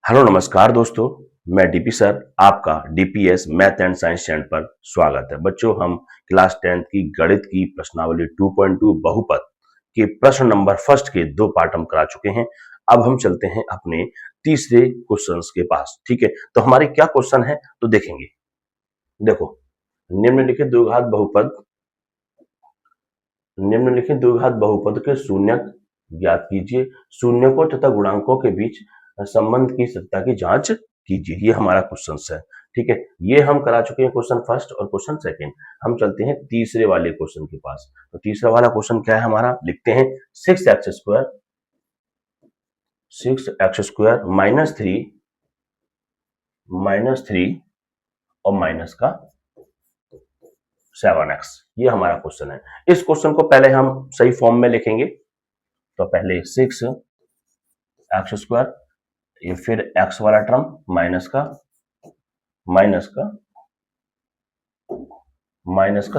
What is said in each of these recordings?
Hello नमस्कार दोस्तों, मैं डीपी सर आपका DPS math and science channel पर स्वागत है। बच्चों, हम क्लास 10th की गणित की प्रश्नावली 2.2 बहुपद के प्रश्न नंबर फर्स्ट के 2 पार्ट हम करा चुके हैं। अब हम चलते हैं अपने तीसरे क्वेश्चंस के पास। ठीक है, तो हमारे क्या क्वेश्चन है तो देखेंगे। देखो, निम्नलिखित द्विघात बहुपद के शून्यक ज्ञात कीजिए। शून्यकों तथा गुणांकों के बीच संबंध की सत्ता की जांच कीजिए। ये हमारा क्वेश्चन है। ठीक है, ये हम करा चुके हैं क्वेश्चन फर्स्ट और क्वेश्चन सेकंड। हम चलते हैं तीसरे वाले क्वेश्चन के पास। तो तीसरा वाला क्वेश्चन क्या है हमारा, लिखते हैं 6x² -3 और माइनस का 7x, ये हमारा क्वेश्चन है। इस क्वेश्चन को पहले हम सही फॉर्म में लिखेंगे। तो पहले 6x², ये फिर x वाला टर्म माइनस का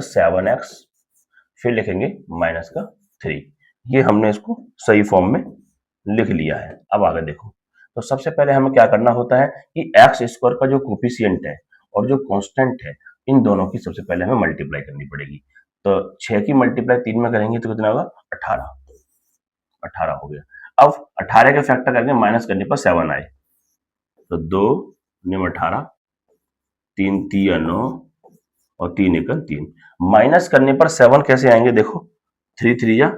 7x, फिर लिखेंगे माइनस का 3। ये हमने इसको सही फॉर्म में लिख लिया है। अब आगे देखो, तो सबसे पहले हमें क्या करना होता है कि x² का जो कोफिशिएंट है और जो कांस्टेंट है, इन दोनों की सबसे पहले हमें मल्टीप्लाई करनी पड़ेगी। तो 6 की मल्टीप्लाई 3 में करेंगे तो कितना होगा, 18 हो गया। अब 18 के फैक्टर करके माइनस करने पर 7 आए, तो 2 निम 18, 3 3 9 और 3 1 3। माइनस करने पर 7 कैसे आएंगे, देखो 3 3 या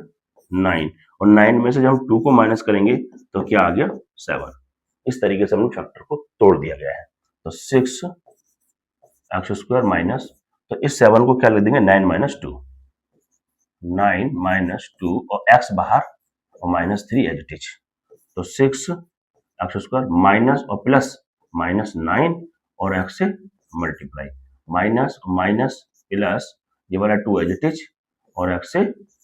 9, और 9 में से जब हम 2 को माइनस करेंगे तो क्या आ गया, 7। इस तरीके से हमने फैक्टर को तोड़ दिया गया है। तो 6x² माइनस, तो इस 7 को क्या लिख देंगे, 9 माइनस 2 और x बाहर और -3 एज इट इज। तो 6x² माइनस और प्लस -9 और x से मल्टीप्लाई, माइनस प्लस ये वाला 2 एज इट इज और x से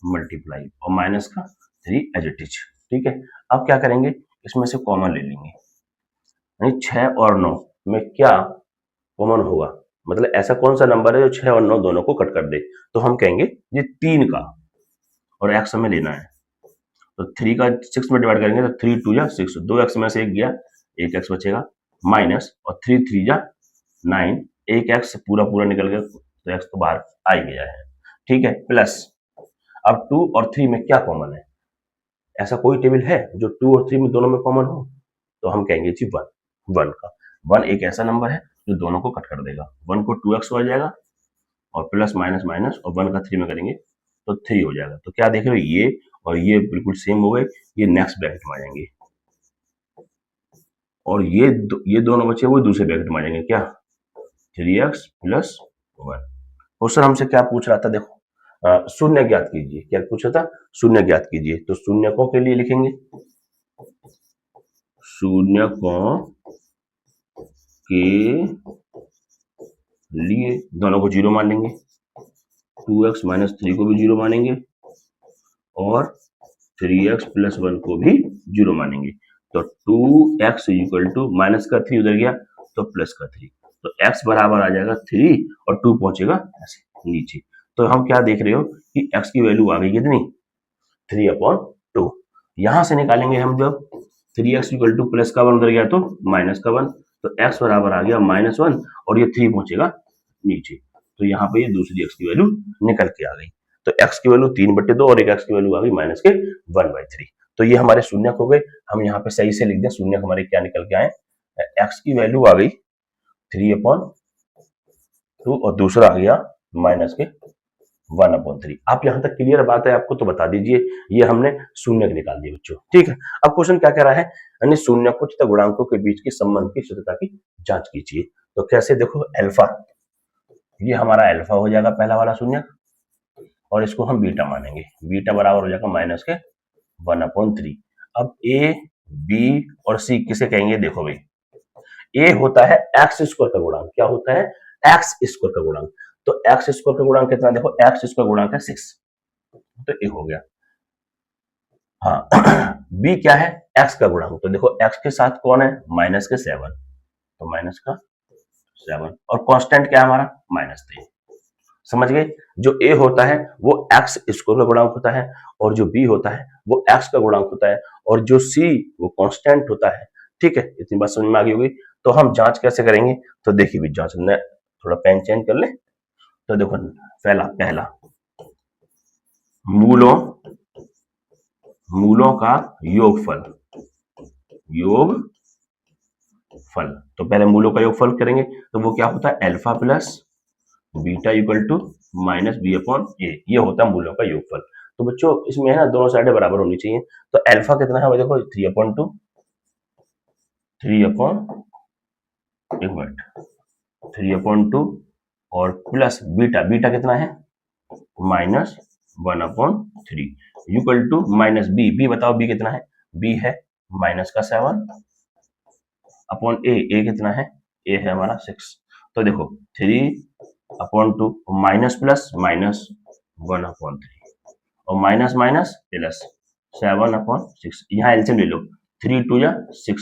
मल्टीप्लाई और माइनस का 3 एज इट इज। ठीक है, अब क्या करेंगे, इसमें से कॉमन ले लेंगे। यानी 6 और 9 में क्या कॉमन होगा, मतलब ऐसा कौन सा नंबर है जो 6 और 9 दोनों को कट कर दे। तो हम कहेंगे ये 3 का, और x हमें लेना है। तो 3 का 6 में डिवाइड करेंगे तो 3 2 या 6, 2x में से एक गया, 1x बचेगा, माइनस और 3 3 या 9, 1x पूरा निकल गया, तो x तो बाहर आ ही गया है। ठीक है, प्लस अब 2 और 3 में क्या कॉमन है, ऐसा कोई टेबल है जो 2 और 3 में दोनों में कॉमन हो, तो हम कहेंगे जी 1 का। 1 एक ऐसा नंबर है जो दोनों को कट कर देगा। 1 को 2x हो जाएगा और प्लस माइनस और 1 का 3 में करेंगे तो 3 हो जाएगा। तो क्या देख रहे हो, ये और ये बिल्कुल सेम हो गए, ये नेक्स्ट ब्रैकेट में आ जाएंगे, और ये दोनों बचे वो दूसरे ब्रैकेट में आ जाएंगे। क्या, 3x + 1। क्वेश्चन हमसे क्या पूछ रहा था, देखो शून्य ज्ञात कीजिए। क्या पूछा था, शून्य ज्ञात कीजिए। तो शून्यकों के लिए लिखेंगे, शून्यकों के लिए दोनों को 0 मान लेंगे, 2x - 3 को भी 0 मानेंगे और 3x + 1 को भी 0 मानेंगे। तो 2x = माइनस का 3 उधर गया तो प्लस का 3, तो x बराबर आ जाएगा 3 और 2 पहुंचेगा ऐसे नीचे। तो हम क्या देख रहे हो कि x की वैल्यू आ गई कितनी, 3/2। यहां से निकालेंगे हम, जब 3x = प्लस का 1 उधर गया तो माइनस का 1, तो x बराबर आ गया -1 और ये 3 पहुंचेगा नीचे। तो यहाँ पे ये दूसरी x की वैल्यू निकल के आ गई। तो x की वैल्यू 3/2 और एक x की वैल्यू आ गई -1/3। तो ये हमारे शून्यक हो गए। हम यहाँ पे सही से लिख दें, शून्यक हमारे क्या निकल के आए, x की वैल्यू आ गई 3/2 और दूसरा आ गया -1/3। आप यहाँ तक क्लियर बात है आपको, तो बता दीजिए। ये हमने शून्यक निकाल दिए बच्चों। ठीक है, अब क्वेश्चन क्या कह रहा है, यानी शून्यकों तथा गुणांकों के बीच के संबंध की शुद्धता की जांच कीजिए। तो कैसे, देखो अल्फा, ये हमारा अल्फा हो जाएगा पहला वाला शून्यक, और इसको हम बीटा मानेंगे। बीटा बराबर हो जाएगा -1/3। अब ए, बी और सी किसे कहेंगे, देखो भाई, ए होता है x² का गुणांक। क्या होता है, x² का गुणांक। तो x² का गुणांक कितना, देखो x² गुणांक है 6, तो ए हो गया। हाँ बी क्या है, x का गुणांक। तो देखो x के साथ कौन है, -7, तो -7, और कांस्टेंट क्या है हमारा, -3। समझ गए, जो a होता है वो x² का गुणांक होता है, और जो b होता है वो x का गुणांक होता है, और जो c वो कांस्टेंट होता है, ठीक है, इतनी बात समझ में आ गई होगी। तो हम जांच कैसे करेंगे, तो देखिए भी जांच में थोड़ा पेन चेंज कर ले। तो देखो पहला मूलों का योगफल, तो पहले मूलों का योगफल करेंगे, तो वो क्या होता है, alpha plus beta equal to minus B upon A, ये होता है मूलों का योगफल। तो बच्चों इसमें है ना दोनों साइडें बराबर होनी चाहिए। तो अल्फा कितना है, देखो 3/2, 3/2 और प्लस बीटा कितना है, -1/3 इक्वल टू माइनस बी बताओ, बी कितना है, बी है -7 अपॉन ए कितना है, ए है हमारा 6। तो देखो 3/2 माइनस प्लस -1/3 और माइनस माइनस प्लस 7/6। यहाँ एलसीएम ले लो, 3 2 6,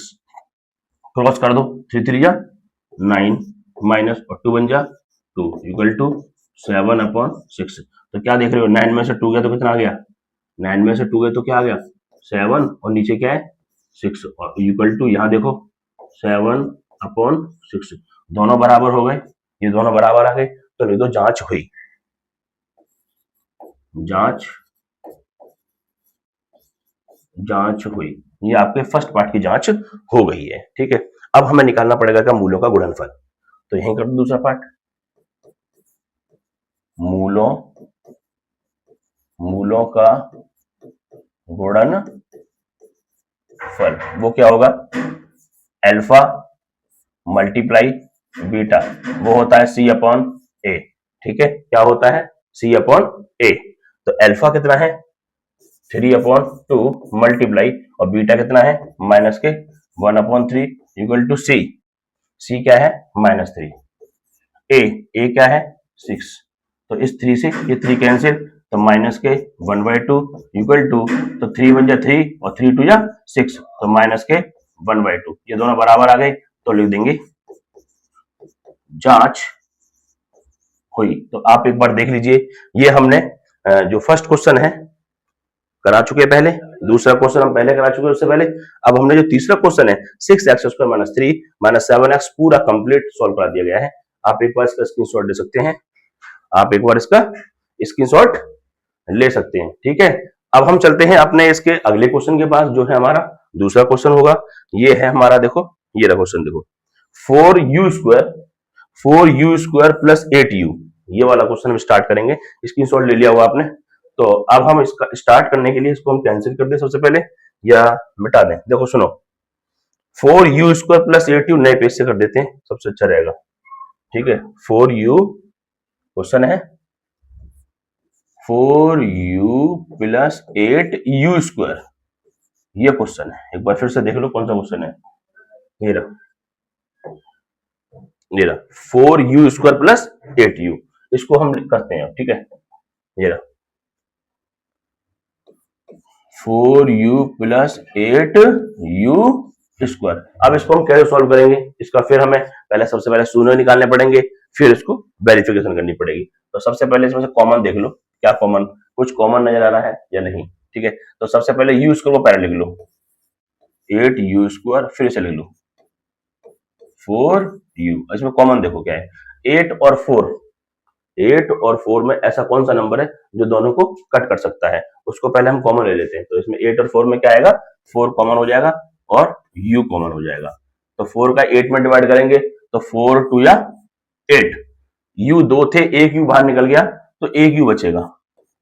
क्रॉस कर दो, 3 3 9 माइनस और 2 बन जा 2 इक्वल टू 7/6। तो क्या देख रहे हो, 9 में से 2 गया तो कितना आ गया, 9 में से 2 गया तो क्या आ गया 7 और नीचे क्या है 6 और इक्वल टू यहाँ देखो 7/6। दोनों बराबर हो गए, ये दोनों बराबर आ गए, तो लिख दो जांच हुई, जांच हुई। ये आपके फर्स्ट पार्ट की जांच हो गई है, ठीक है। अब हमें निकालना पड़ेगा क्या, मूलों का गुणनफल। तो यहीं कर दो दूसरा पार्ट, मूलों का गुणनफल, वो क्या होगा, अल्फा मल्टीप्लाई बीटा, वो होता है सी अपॉन ए, ठीक है, क्या होता है सी अपॉन ए। तो अल्फा कितना है 3/2 मल्टीप्लाई और बीटा कितना है -1/3 इक्वल टू सी क्या है -3, ए क्या है 6। तो इस 3 से ये 3 कैंसिल, तो -1/2 इक्वल टू, तो 3 बन जा 3 और 3 2 6, तो -1/2, ये दोनों बराबर आ गए। तो लिख देंगे जांच हुई। तो आप एक बार देख लीजिए, ये हमने जो फर्स्ट क्वेश्चन है करा चुके पहले, दूसरा क्वेश्चन हम पहले करा चुके उससे पहले। अब हमने जो तीसरा क्वेश्चन है 6x² - 3 - 7x पूरा कंप्लीट सॉल्व करा दिया गया है। आप एक बार इसका स्क्रीनशॉट ले सकते हैं, आप एक बार इसका स्क्रीनशॉट ले सकते हैं, ठीक है। अब हम चलते हैं अपने इसके अगले क्वेश्चन के पास, जो है हमारा दूसरा क्वेश्चन होगा। ये है हमारा, देखो ये रहा क्वेश्चन, देखो 4u² प्लस 8u, ये वाला क्वेश्चन हम स्टार्ट करेंगे। स्क्रीनशॉट ले लिया हुआ आपने। तो अब हम इसका स्टार्ट करने के लिए इसको हम कैंसिल कर दें सबसे पहले, या मिटा दें। देखो सुनो, 4u² प्लस 8u नए पेज से कर देते हैं, सबसे अच्छा रहेगा, ठीक है। 4u क्वेश्चन है 4u प्लस 8u², ये क्वेश्चन है। एक बार फिर से देख लो कौन सा क्वेश्चन है, ये रहा 4u² प्लस 8u, इसको हम करते हैं, ठीक है। ये रहा 4u प्लस 8u²। अब इसको हम कैसे सॉल्व करेंगे, इसका फिर हमें सबसे पहले शून्य निकालने पड़ेंगे, फिर इसको वेरिफिकेशन करनी पड़ेगी। तो सबसे पहले इसमें से कॉमन देख लो, क्या कॉमन, कुछ कॉमन नजर आ रहा है या नहीं, ठीक है। तो सबसे पहले u² को पहले लिख लो, 8u², फिर से लिख लो 4u। इसमें कॉमन देखो क्या है, 8 और 4 में ऐसा कौन सा नंबर है जो दोनों को कट कर सकता है, उसको पहले हम कॉमन ले लेते हैं। तो इसमें 8 और 4 में क्या आएगा, 4 कॉमन हो जाएगा और u कॉमन हो जाएगा। तो 4 का 8 में डिवाइड करेंगे तो 4 2 8, u 2 थे, एक u बाहर निकल गया तो एक u बचेगा,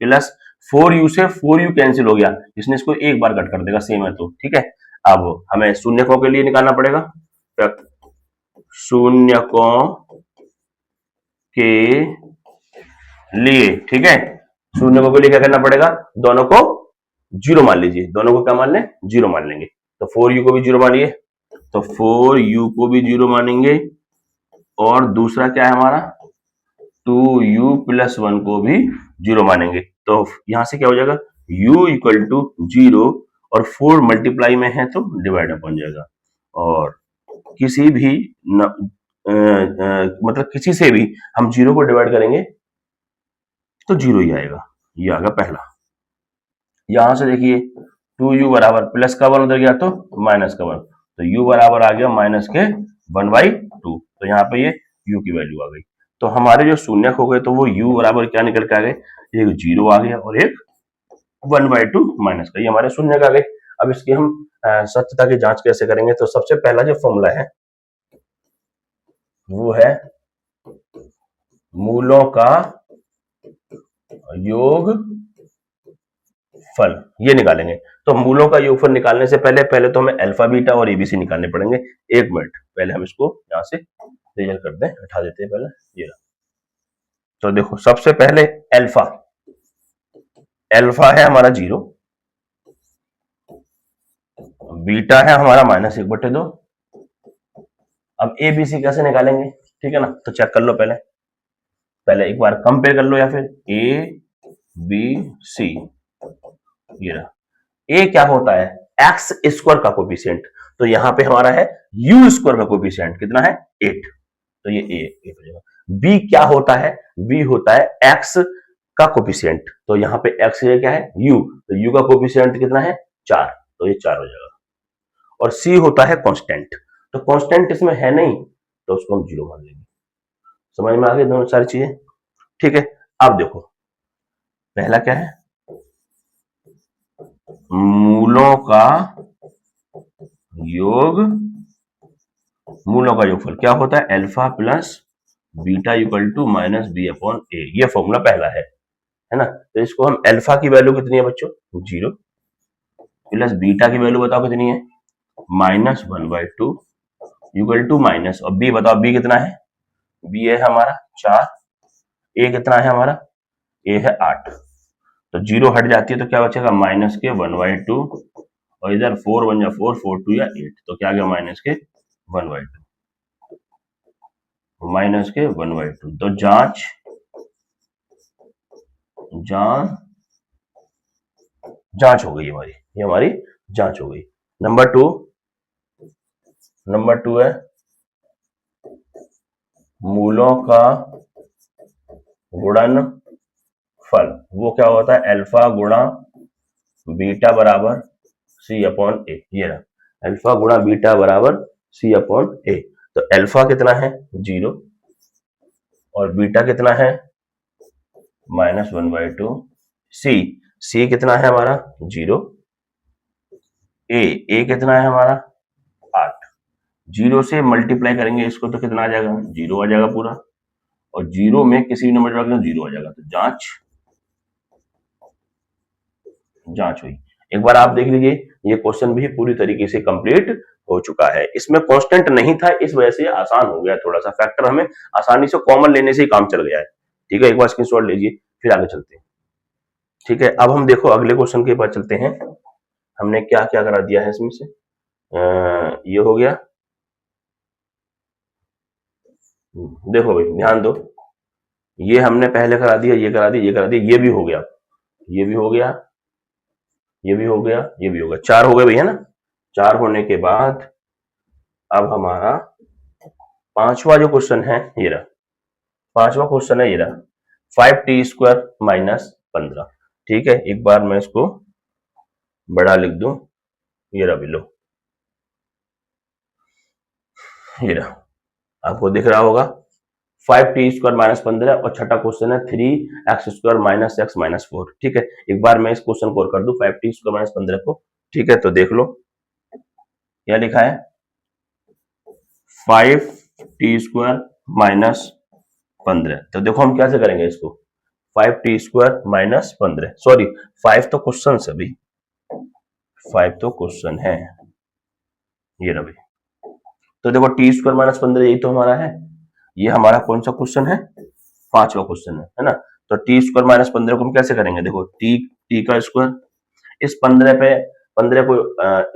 प्लस 4u से 4u कैंसिल हो गया, इसने इसको एक बार कट कर देगा, सेम है तो, ठीक है। अब हमें शून्यकों के लिए निकालना पड़ेगा, शून्यकों के लिए, ठीक है। शून्यकों के लिए क्या करना पड़ेगा, दोनों को जीरो मान लीजिए, दोनों को क्या मान लें, जीरो मान लेंगे। तो 4u को भी जीरो मानिए, तो 4u को भी जीरो मानेंगे, और दूसरा क्या है हमारा 2u प्लस 1 को भी जीरो मानेंगे। तो यहां से क्या हो जाएगा, u इक्वल टू 0 और 4 मल्टीप्लाई में है तो डिवाइड बन जाएगा। और किसी भी मतलब किसी से भी हम जीरो को डिवाइड करेंगे तो जीरो ही आएगा, ये आएगा पहला। यहां से देखिए 2u बराबर प्लस का 1 उधर गया तो माइनस का 1, तो u बराबर आ गया माइनस के 1/2। तो यहाँ पे ये u की वैल्यू आ गई। तो हमारे जो शून्यक हो गए तो वो u बराबर क्या निकल के आ गए, एक 0 आ गया और एक 1/2 माइनस का, ये हमारे शून्यक आ गए। अब इसकी हम सत्यता की जांच कैसे करेंगे, तो सबसे पहला जो फॉर्मूला है वो है मूलों का योग फल, ये निकालेंगे। तो मूलों का योगफल निकालने से पहले तो हमें अल्फा बीटा और एबीसी निकालने पड़ेंगे। एक मिनट पहले हम इसको यहां से रिजल्ट करते हैं, हटा देते हैं पहले ये। तो देखो सबसे पहले अल्फा, अल्फा है हमारा 0, बीटा है हमारा -1/2। अब ए बी सी कैसे निकालेंगे, ठीक है ना, तो चेक कर लो पहले एक बार कंपेयर कर लो, या फिर ए बी सी, ये रहा। ए क्या होता है, एक्स स्क्वायर का कोफिशिएंट, तो यहां पे हमारा है यू स्क्वायर का कोफिशिएंट कितना है 8, तो ये ए हो जाएगा। बी क्या होता है, बी होता है एक्स का कोफिशिएंट, तो यहाँ पे एक्स क्या है यू, तो यू का कोफिशिएंट कितना है 4, तो ये 4 हो जाएगा। और सी होता है कांस्टेंट, तो कांस्टेंट इसमें है नहीं तो उसको हम 0 मान लेंगे। समझ में आ गई दोनों सारी चीजें, ठीक है। अब देखो पहला क्या है, मूलों का योग, मूलों का योगफल क्या होता है, alpha plus beta equal to -b/a, ये फॉर्मूला पहला है ना। तो इसको हम अल्फा की वैल्यू कितनी है बच्चों 0, प्लस बीटा की वैल्यू बताओ कितनी है -1/2 इक्वल टू माइनस, और बी बताओ बी कितना है, बी है हमारा 4, ए कितना है हमारा, ए है 8, तो 0 हट जाती है तो क्या बचेगा माइनस के 1/2, और इधर 4 1 या 4 4 2 या 8, तो क्या गया माइनस के 1/2, तो जांच जांच हो गई हमारी, ये हमारी जांच हो गई। नंबर टू है मूलों का गुणन फल, वो क्या होता है अल्फा गुणा बीटा बराबर c/a, ये रहा अल्फा गुणा बीटा बराबर c/a। तो अल्फा कितना है 0 और बीटा कितना है -1/2, सी कितना है हमारा 0, ए कितना है हमारा 8, 0 से मल्टीप्लाई करेंगे इसको तो कितना आ जाएगा 0 आ जाएगा पूरा, और 0 में किसी भी नंबर का 0 आ जाएगा। तो जांच हुई। एक बार आप देख लीजिए ये क्वेश्चन भी पूरी तरीके से कंप्लीट हो चुका है। इसमें कांस्टेंट नहीं था, इस वजह से आसान हो गया, थोड़ा सा फैक्टर हमें आसानी से कॉमन लेने से ही काम चल गया है। ठीक है, एक बार स्क्रीनशॉट लीजिए फिर आगे चलते हैं। ठीक है, अब हम देखो अगले क्वेश्चन के पास चलते हैं। हमने क्या क्या करा दिया है इसमें से, ये हो गया, देखो भाई ध्यान दो, ये हमने पहले करा दिया, ये करा दिया, ये करा दिया, ये भी हो गया, ये भी हो गया, ये भी हो गया, ये भी हो गया, 4 हो गए भैया ना। 4 होने के बाद अब हमारा पांचवा जो क्वेश्चन है ये रहा, पांचवा क्वेश्चन है ये रहा 5t² - 15। ठीक है, एक बार मैं इसको बड़ा लिख दूं, ये रहा बिलो, ये रहा, आपको दिख रहा होगा 5t² - 15, और छठा क्वेश्चन है 3x² - x - 4। ठीक है, एक बार मैं इस क्वेश्चन को कर दूं 5t² - 15 को। ठीक है, तो देख लो क्या लिखा है 5t² - 15। तो देखो हम कैसे करेंगे इसको, 5t² - 15, सॉरी 5 तो क्वेश्चन है भाई, 5 तो क्वेश्चन है, ये रहा भाई। तो देखो t² - 15 यही तो हमारा है, ये हमारा कौन सा क्वेश्चन है, पांचवा क्वेश्चन है ना। तो t² - 15 को हम कैसे करेंगे, देखो t का स्क्वायर, इस 15 पे 15 को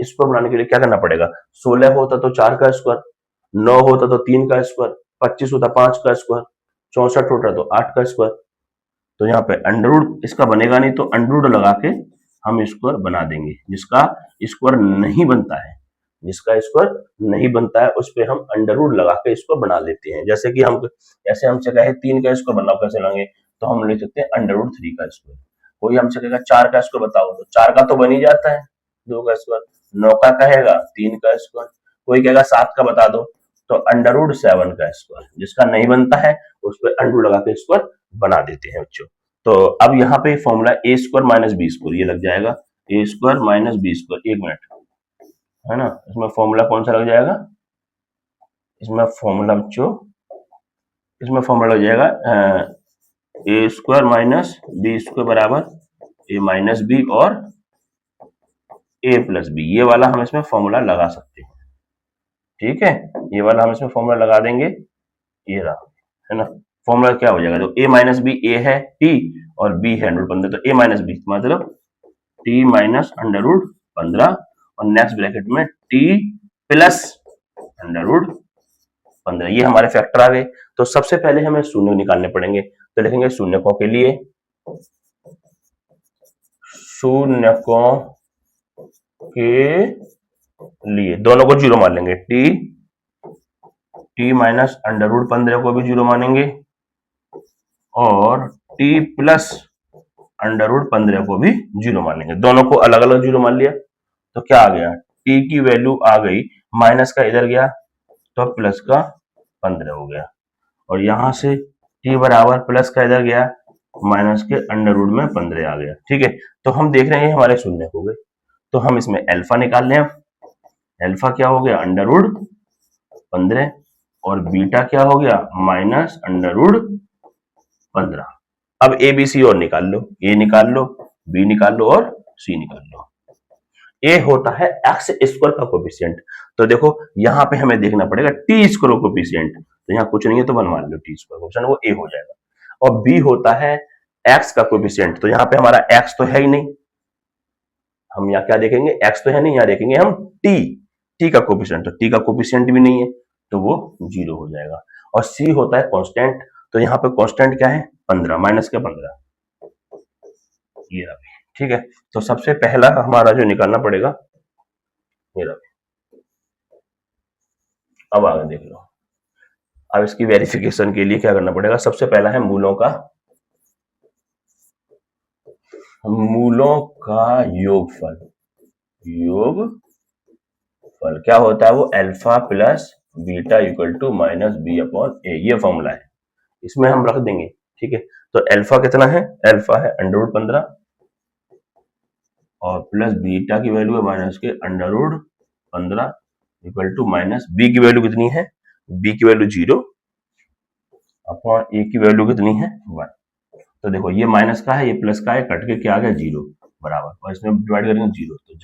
स्क्वायर बनाने के लिए क्या करना पड़ेगा, 16 होता तो 4 का स्क्वायर, 9 होता तो 3 का स्क्वायर, 25 होता 5 का स्क्वायर, 64 होता तो 8 का स्क्वायर। तो यहाँ पे अंडररूट इसका बनेगा नहीं, तो अंडररूट लगा के हम स्क्वायर बना देंगे, जिसका स्क्वायर नहीं बनता है, जिसका स्क्वायर नहीं बनता है उस पे हम अंडररूट लगा के स्क्वायर बना लेते हैं। जैसे कि हम ऐसे हमसे कहे 3 का स्क्वायर बनाओ, कैसे लाएंगे, तो हम ले सकते हैं अंडररूट 3 का स्क्वायर। कोई हमसे कहेगा 4 का स्क्वायर बताओ, तो 4 का तो बन ही जाता है 2 का स्क्वायर, 9 का कहेगा 3 का स्क्वायर, कोई कहेगा 7 का बता दो, तो √7 का स्क्वायर, जिसका नहीं बनता है उस पर अंडर लगा के स्क्वायर बना देते हैं बच्चों। तो अब यहाँ पे formula A square minus B square ये लग जाएगा, A square minus B square, 1 minute, है ना। इसमें फॉर्मूला कौन सा लग जाएगा, इसमें फॉर्मूला बच्चों, इसमें फॉर्मूला लग जाएगा A square minus B square बराबर ए माइनस बी और ए प्लस बी, ये वाला हम इसमें फॉर्मूला लगा सकते हैं, ठीक है। ये वाला हम इसमें फॉर्मूला लगा देंगे, ये रहा, है ना। फॉर्मूला क्या हो जाएगा, तो ए माइनस बी, ए है टी और बी है √15, तो ए माइनस बी मतलब टी माइनस √15 और नेक्स्ट ब्रैकेट में टी प्लस √15, ये हमारे फैक्टर आ गए। तो सबसे पहले हमें शून्य निकालने पड़ेंगे, तो लिखेंगे शून्यकों के लिए, शून्यकों के लिए दोनों को 0 मान लेंगे, टी माइनस √15 को भी 0 मानेंगे और टी प्लस √15 को भी 0 मानेंगे, दोनों को अलग अलग 0 मान लिया। तो क्या आ गया, टी की वैल्यू आ गई, माइनस का इधर गया तो प्लस का 15 हो गया, और यहां से टी बराबर प्लस का इधर गया, माइनस के अंडर में 15 आ गया, ठीक है। तो हम देख रहे हैं हमारे शून्य हो गए, तो हम इसमें अल्फा निकाल लें। अल्फा क्या हो गया, √15 और बीटा क्या हो गया, माइनस √15। अब ए बी सी और निकाल लो, ए निकाल लो, बी निकाल लो और सी निकाल लो। ए होता है एक्स स्क्वायर का कोफिशिएंट, तो देखो यहां पे हमें देखना पड़ेगा टी स्क्वायर कोफिशिएंट, तो यहाँ कुछ नहीं है तो बनवा लो टी स्क्वायर कोफिशिएंट, वो ए हो जाएगा। और बी होता है एक्स का कोफिशिएंट, तो यहाँ पे हमारा एक्स तो है ही नहीं, हम यहाँ क्या देखेंगे, एक्स तो है नहीं, यहाँ देखेंगे हम टी का कोफिशिएंट, तो टी का कोफिशिएंट भी नहीं है तो वो 0 हो जाएगा। और सी होता है कांस्टेंट, तो यहाँ पे कांस्टेंट क्या है, 15 माइनस के 15, ये रहा, ठीक है। तो सबसे पहला हमारा जो निकालना पड़ेगा ये रहा। अब आगे देख लो, अब इसकी वेरिफिकेशन के लिए क्या करना पड़ेगा, सबसे पहला है मूलों का योगफल, क्या होता है वो, alpha plus beta equal to minus B upon A, ये फॉर्मूला है, इसमें हम रख देंगे, ठीक है। तो अल्फा कितना है, अल्फा है √15 और प्लस बीटा की वैल्यू है माइनस के √15 इक्वल टू माइनस बी की वैल्यू कितनी है, बी की वैल्यू 0 अपॉन ए की वैल्यू कितनी है 1। तो देखो ये माइनस का है, ये प्लस का है, कट के क्या आ गया 0 बराबर, और इसमें डिवाइड करेंगे 0, तो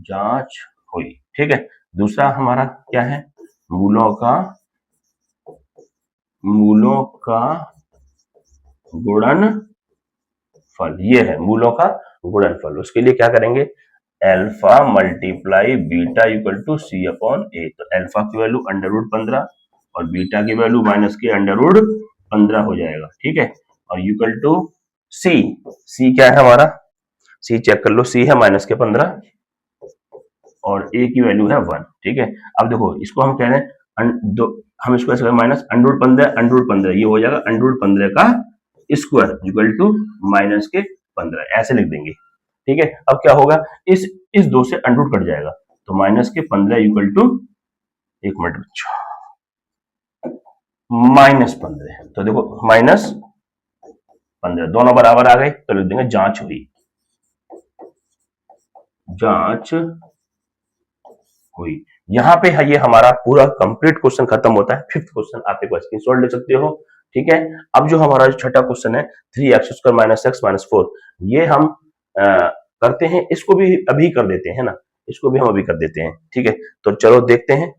जांच हुई, ठीक है। दूसरा हमारा क्या है, मूलों का गुणनफल, ये है मूलों का गुणनफल। उसके लिए क्या करेंगे, alpha multiply beta equal to C upon A, तो अल्फा की वैल्यू √15 और बीटा की वैल्यू माइनस के √15 हो जाएगा, ठीक है। और इक्वल टू सी क्या है हमारा, सी चेक कर लो, सी है माइनस के 15 और ए की वैल्यू है 1, ठीक है। अब देखो इसको हम कह रहे हैं हम इसको ऐसे माइनस √15 ये हो जाएगा √15 का स्क्वायर इक्वल टू माइनस के 15, ऐसे लिख देंगे, ठीक है। अब क्या होगा, इस 2 से अंडर कट जाएगा, तो माइनस के 15 इक्वल टू, एक मिनट बच्चों, -15, तो देखो -15 दोनों बराबर आ गए, तो लिख देंगे जांच हुई। यहाँ पे है ये हमारा पूरा कंप्लीट क्वेश्चन खत्म होता है। 5th क्वेश्चन आप एक बार स्क्रीनशॉट ले सकते हो, ठीक है। अब जो हमारा छठा क्वेश्चन है 3x² - x - 4, ये हम करते हैं, इसको भी अभी कर देते हैं ना, इसको भी हम अभी कर देते हैं, ठीक है। तो चलो देखते हैं।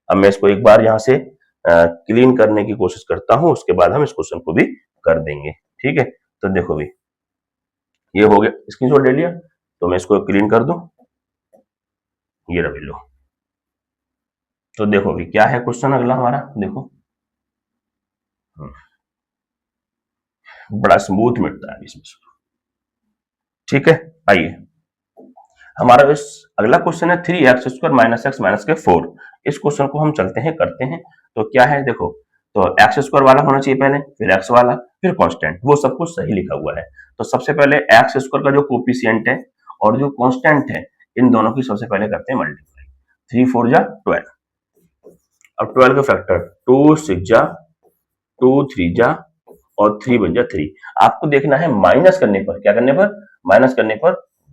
अब मैं इसको एक बार यहाँ से क्लीन करने की कोशिश करता हूँ, उसके बाद हम इस क्वेश्चन को भी कर देंगे, ठीक है। तो देखो भी ये हो गया, स्क्रीनशॉट ले लिया, तो मैं इसको क्लीन कर दूं, ये रवि लो। तो देखो भी क्या है क्वेश्चन अगला हमारा, देखो बड़ा स्मूथ मिटता है इसमें, ठीक है। आइए हमारा इस अगला क्वेश्चन है 3x² - x - 4। इस क्वेश्चन को हम चलते हैं करते हैं। तो क्या है देखो, तो x² वाला होना चाहिए पहले, फिर x वाला, फिर कांस्टेंट, वो सब कुछ सही लिखा हुआ है। तो सबसे पहले x² का जो कोफिशिएंट है और जो कांस्टेंट है इन दोनों की सबसे पहले करते हैं मल्टीप्लाई। 3 4 जा 12। अब 12 का फैक्टर 2 6 जा 2 3 जा और 3 बन जा 3। आपको देखना है माइनस करने पर, क्या करने पर, माइनस करने पर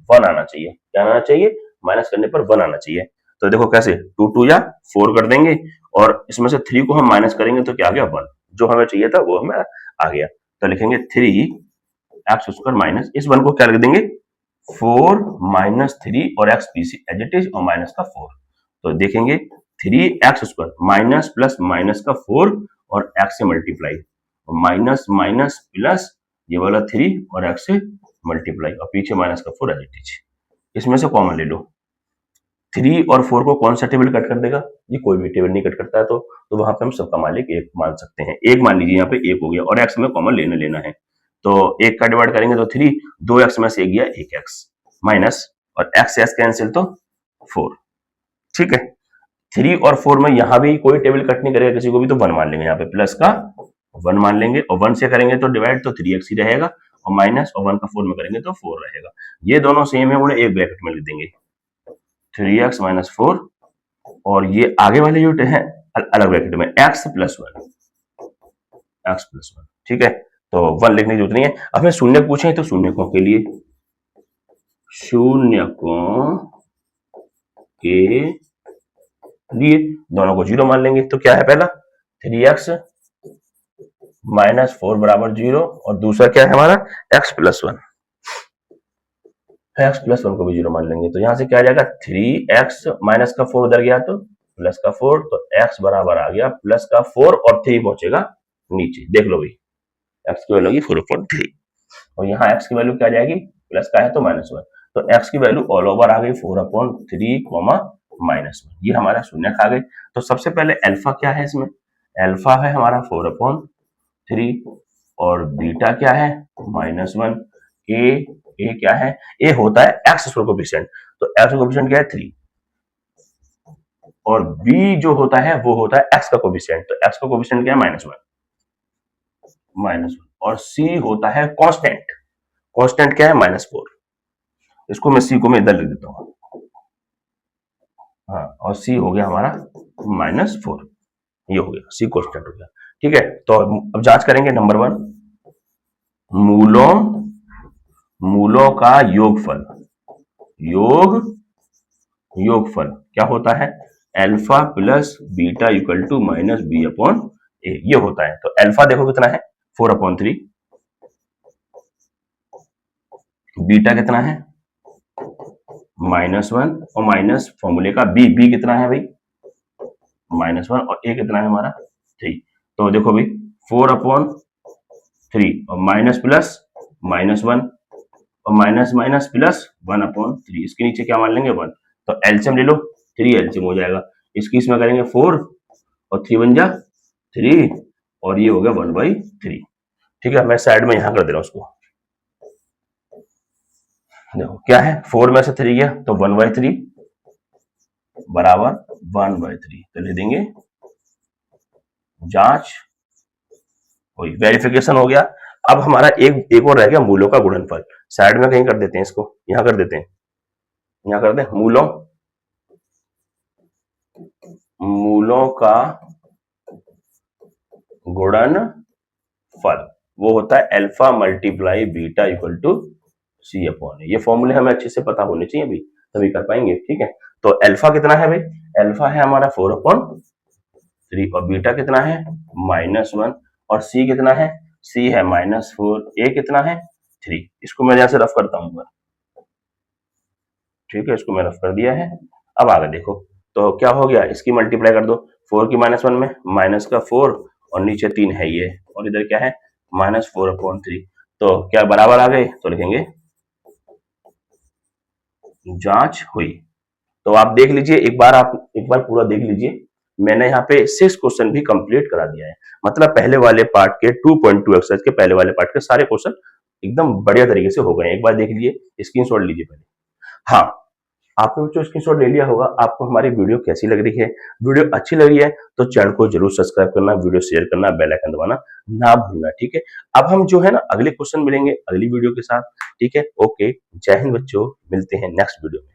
1 आना चाहिए। क्या आना चाहिए, माइनस करने पर 1 आना चाहिए। तो देखो कैसे, 2 2 या 4 कर देंगे और इसमें से 3 को हम माइनस करेंगे तो क्या आ गया 1। जो हमें चाहिए था वो हमें आ गया। तो लिखेंगे 3x² माइनस, इस 1 को क्या लिख देंगे 4 माइनस 3 और x पीछे एज इट इज और माइनस का 4। तो देखेंगे 3x² माइनस प्लस माइनस का 4 और x से मल्टीप्लाई, माइनस माइनस प्लस ये वाला 3 और x से मल्टीप्लाई और पीछे माइनस का 4 एज इट इज। इसमें से कॉमन ले लो। 3 और 4 को कौन सा टेबल कट कर देगा, ये कोई भी टेबल नहीं कट करता है। तो वहां पे हम सबका मालिक 1 मान सकते हैं। 1 मान लीजिए, यहाँ पे 1 हो गया और x में कॉमन लेना है। तो 1 का डिवाइड करेंगे तो 3, 2x में से 1 गया 1x माइनस और x से x कैंसिल तो 4। ठीक है, 3 और 4 में यहाँ भी कोई टेबल कट नहीं करेगा किसी को भी, तो 1 मान लेंगे। यहाँ पे प्लस का 1 मान लेंगे और 1 से करेंगे तो डिवाइड तो 3x ही रहेगा और माइनस और 1 का 4 में करेंगे तो 4 रहेगा। ये दोनों सेम है, उन्हें एक ब्रैकेट में लिख देंगे 3x माइनस 4 और ये आगे वाले जो है अलग ब्रैकेट में x प्लस 1। ठीक है, तो 1 लिखने की जरूरत नहीं है। अब हमें शून्य पूछे तो शून्यकों के लिए, शून्यकों के लिए दोनों को 0 मान लेंगे। तो क्या है, पहला 3x माइनस 4 बराबर 0 और दूसरा क्या है हमारा x प्लस 1। x प्लस 1 को भी 0 मान लेंगे। तो यहां से क्या आ जाएगा 3x माइनस का 4 उधर गया तो प्लस का 4, तो x बराबर आ गया प्लस का 4 और 3 पहुंचेगा नीचे। देख लो भाई, x की वैल्यू होगी 4/3 और यहाँ x की वैल्यू क्या आ जाएगी, प्लस का है तो -1, तो x की वैल्यू ऑल ओवर आ गई 4/3 -1। ये हमारा शून्य आ गई। तो सबसे पहले अल्फा क्या है इसमें, अल्फा है हमारा 4/3 और बीटा क्या है -1। ए क्या है, ए होता है एक्स कोएफिशिएंट, तो एक्स कोएफिशिएंट क्या है 3 और बी जो होता है वो होता है एक्स का कोएफिशिएंट, तो एक्स का कोएफिशिएंट क्या है -1 और सी होता है कांस्टेंट, कांस्टेंट क्या है -4। इसको मैं सी को मैं इधर लिख देता हूं, हाँ, और सी हो गया हमारा -4, ये हो गया सी कांस्टेंट हो गया। ठीक है, तो अब जांच करेंगे। नंबर 1, मूलों का योगफल क्या होता है, alpha plus beta equal to -b/a, ये होता है। तो अल्फा देखो कितना है 4/3, बीटा कितना है -1 और माइनस फॉर्मूले का बी कितना है भाई -1 और a कितना है हमारा 3। तो देखो भाई 4/3 और माइनस प्लस -1 और माइनस माइनस प्लस 1/3, इसके नीचे क्या मान लेंगे 1, तो एलसीएम ले लो, 3 एलसीएम हो जाएगा। इसकी इसमें करेंगे 4 और 3 बन जा 3 और ये हो गया 1/3। ठीक है, मैं साइड में यहां कर दे रहा हूं उसको। देखो क्या है 4 में से 3 गया तो 1/3 बराबर 1/3, तो ले देंगे जांच हुई, वेरिफिकेशन हो गया। अब हमारा एक और रह गया मूलों का गुणनफल। साइड में कहीं कर देते हैं इसको, यहां कर देते हैं, यहां कर दें मूलों का गुणनफल, वो होता है alpha multiply beta equal to c/a। ये फॉर्मूले हमें अच्छे से पता होने चाहिए अभी, तभी कर पाएंगे। ठीक है, तो अल्फा कितना है भाई, अल्फा है हमारा 4/3 और बीटा कितना है -1 और c कितना है, c है -4, a कितना है 3। इसको मैं यहां से रफ करता हूं। ठीक है, इसको मैं रफ कर दिया है। अब आगे देखो, तो क्या हो गया, इसकी मल्टीप्लाई कर दो 4 की -1 में, माइनस का 4 और नीचे 3 है ये, और इधर क्या है -4/3, तो क्या बराबर आ गए, तो लिखेंगे जांच हुई। तो आप देख लीजिए, एक बार पूरा देख लीजिए। मैंने यहाँ पे 6 क्वेश्चन भी कंप्लीट करा दिया है, मतलब पहले वाले पार्ट के 2.2 एक्सरसाइज के पहले वाले पार्ट के सारे क्वेश्चन एकदम बढ़िया तरीके से हो गए। एक बार देख लीजिए, स्क्रीनशॉट लीजिए पहले। हाँ, आपने जो स्क्रीनशॉट ले लिया होगा, आपको हमारी वीडियो कैसी लग रही है, वीडियो अच्छी लग रही है तो चैनल को जरूर सब्सक्राइब करना, वीडियो शेयर करना, बेल आइकन दबाना ना भूलना। ठीक है, अब हम जो है ना अगले क्वेश्चन मिलेंगे अगली वीडियो के साथ। ठीक है, ओके, जय हिंद बच्चों, मिलते हैं नेक्स्ट वीडियो में।